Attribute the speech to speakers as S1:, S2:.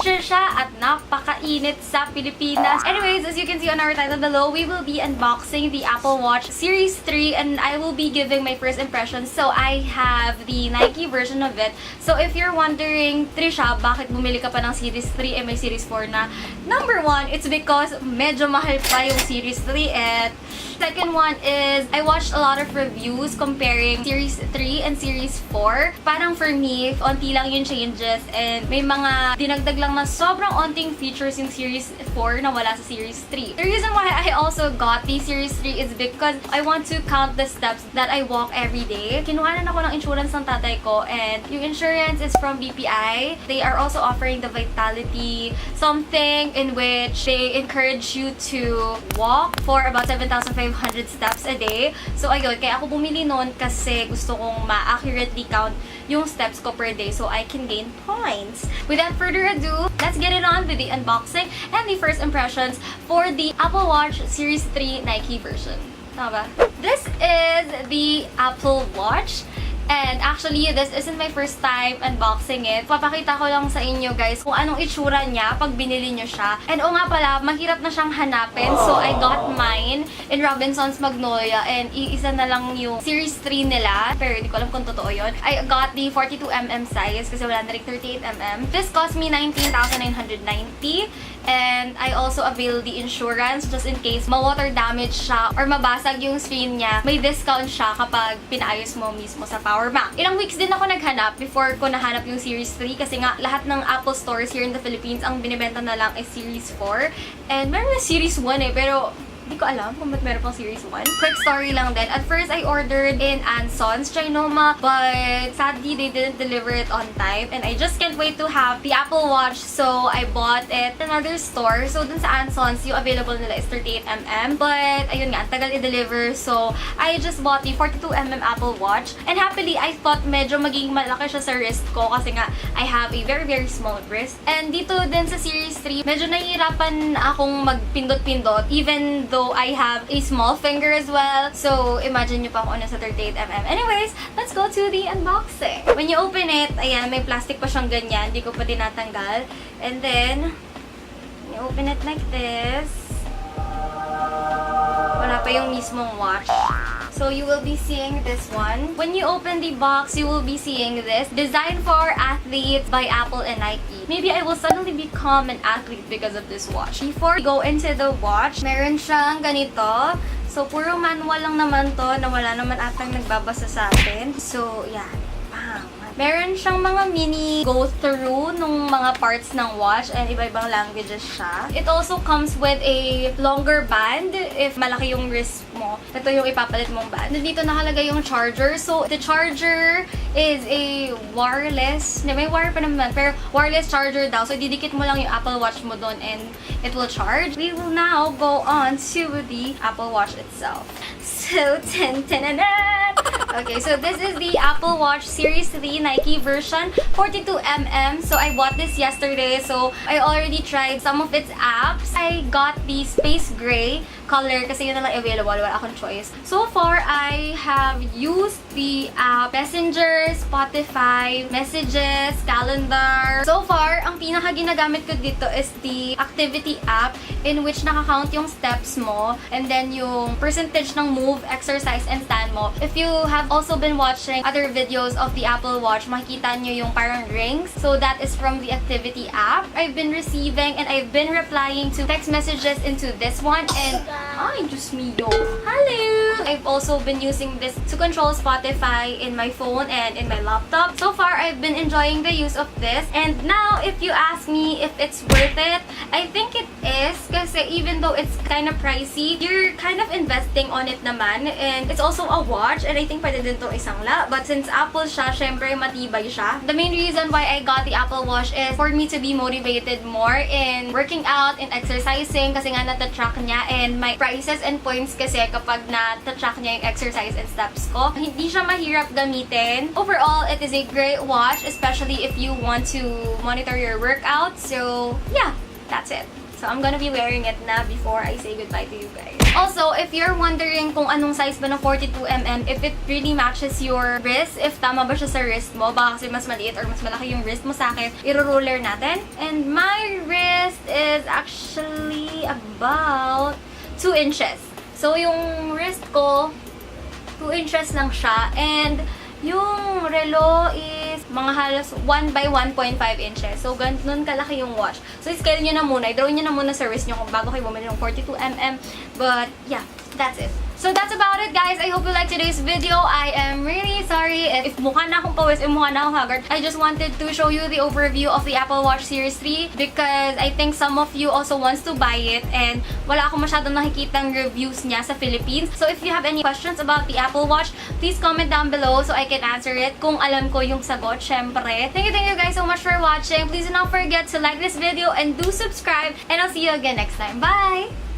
S1: is Trisha at napakainit sa Pilipinas. Anyways, as you can see on our title below, we will be unboxing the Apple Watch Series 3 and I will be giving my first impressions. So I have the Nike version of it. So if you're wondering, Trisha, bakit bumili ka pa ng Series 3 and may Series 4 na? Number one, it's because medyo mahal pa yung Series 3 and second one is, I watched a lot of reviews comparing Series 3 and Series 4. Parang for me, onti lang yung changes and may mga dinagdag lang na sobrang onting features yung Series 4 na wala sa Series 3. The reason why I also got the Series 3 is because I want to count the steps that I walk every day. Kinuhanan ako ng insurance ng tatay ko and yung insurance is from BPI. They are also offering the Vitality something in which they encourage you to walk for about 7,500 steps a day. So ayun, kaya ako bumili nun kasi gusto kong ma-accurately count yung steps ko per day so I can gain points. Without further ado, let's get it on with the unboxing and the first impressions for the Apple Watch Series 3 Nike version. Tama ba? This is the Apple Watch. And actually, this isn't my first time unboxing it. Papakita ko lang sa inyo guys kung anong itsura niya pag binili nyo siya. And o nga pala, mahirap na siyang hanapin. So I got mine in Robinson's Magnolia and iisa na lang yung Series 3 nila. Pero hindi ko alam kung totoo yun. I got the 42mm size kasi wala na rin 38mm. This cost me 19,990. And I also availed the insurance just in case ma-water damage siya or mabasag yung screen niya. May discount siya kapag pinaayos mo mismo sa power bank. Ilang weeks din ako naghanap before ko nahanap yung Series 3 kasi nga lahat ng Apple stores here in the Philippines ang binibenta na lang is Series 4. And meron na Series 1 pero hindi ko alam kung ba't meron pang Series 1. Quick story lang din. At first, I ordered in Anson's Trinoma, but sadly, they didn't deliver it on time. And I just can't wait to have the Apple Watch, so I bought it at another store. So, dun sa Anson's, yung available nila is 38mm. But, ayun nga, tagal i-deliver. So, I just bought the 42mm Apple Watch. And happily, I thought medyo maging malaki siya sa wrist ko kasi nga, I have a very, very small wrist. And dito din sa Series 3, medyo nahihirapan akong magpindot-pindot even though I have a small finger as well. So, imagine nyo pa kung ano sa 38mm. Anyways, let's go to the unboxing. When you open it, ayan, may plastic pa siyang ganyan. Hindi ko pa tinatanggal. And then, you open it like this. Wala pa yung mismong watch. So, you will be seeing this one. When you open the box, you will be seeing this. Designed for athletes by Apple and Nike. Maybe I will suddenly become an athlete because of this watch. Before we go into the watch, meron siyang ganito. So, puro manual lang naman to na wala naman atang nagbabasa sa atin. So, yeah. Meron siyang mga mini go-through nung mga parts ng watch and iba-ibang languages siya. It also comes with a longer band if malaki yung wrist mo. Ito yung ipapalit mong band. Nandito nakalagay yung charger. So, the charger is a wireless. May wire pa naman, pero wireless charger daw. So, didikit mo lang yung Apple Watch mo doon and it will charge. We will now go on to the Apple Watch itself. So, okay, so this is the Apple Watch Series 3 Nike version, 42mm. So, I bought this yesterday. So, I already tried some of its apps. I got the space gray color kasi yun na lang available. Wala akong choice. So far, I have used the app Messenger, Spotify, Messages, Calendar. So far, ang pinaka ginagamit ko dito is the Activity app in which nakakount yung steps mo and then yung percentage ng move, exercise, and stand mo. If you have also been watching other videos of the Apple Watch, makikita nyo yung parang rings. So that is from the Activity app. I've been receiving and I've been replying to text messages into this one and ay, Diyos mio. Hello! I've also been using this to control Spotify in my phone and in my laptop. So far, I've been enjoying the use of this. And now, if you ask me if it's worth it, I think it is. Kasi even though it's kind of pricey, you're kind of investing on it naman. And it's also a watch. And I think pwede din itong isangla. But since Apple siya, syempre matibay siya. The main reason why I got the Apple Watch is for me to be motivated more in working out, in exercising. Kasi nga nata-track niya. And my prices and points kasi kapag na-track niya yung exercise and steps ko. Hindi siya mahirap gamitin. Overall, it is a great watch, especially if you want to monitor your workout. So, yeah, that's it. So, I'm gonna be wearing it na before I say goodbye to you guys. Also, if you're wondering kung anong size ba ng 42mm, if it really matches your wrist, if tama ba siya sa wrist mo, baka kasi mas maliit or mas malaki yung wrist mo sa akin, iro-roller natin. And my wrist is actually about 2 inches. So, yung wrist ko, 2 inches lang siya. And yung relo is mga halos 1 by 1.5 inches. So, ganun kalaki yung watch. So, scale nyo na muna. I-draw nyo na muna sa wrist nyo kung bago kayo bumili ng 42mm. But, yeah, that's it. So, that's about it, guys. I hope you liked today's video. I am really sorry if mukha na akong pawis, if mukha na akong haggard. I just wanted to show you the overview of the Apple Watch Series 3 because I think some of you also wants to buy it and wala akong masyadong nakikitang reviews niya sa Philippines. So, if you have any questions about the Apple Watch, please comment down below so I can answer it kung alam ko yung sagot, syempre. Thank you guys so much for watching. Please do not forget to like this video and do subscribe and I'll see you again next time. Bye!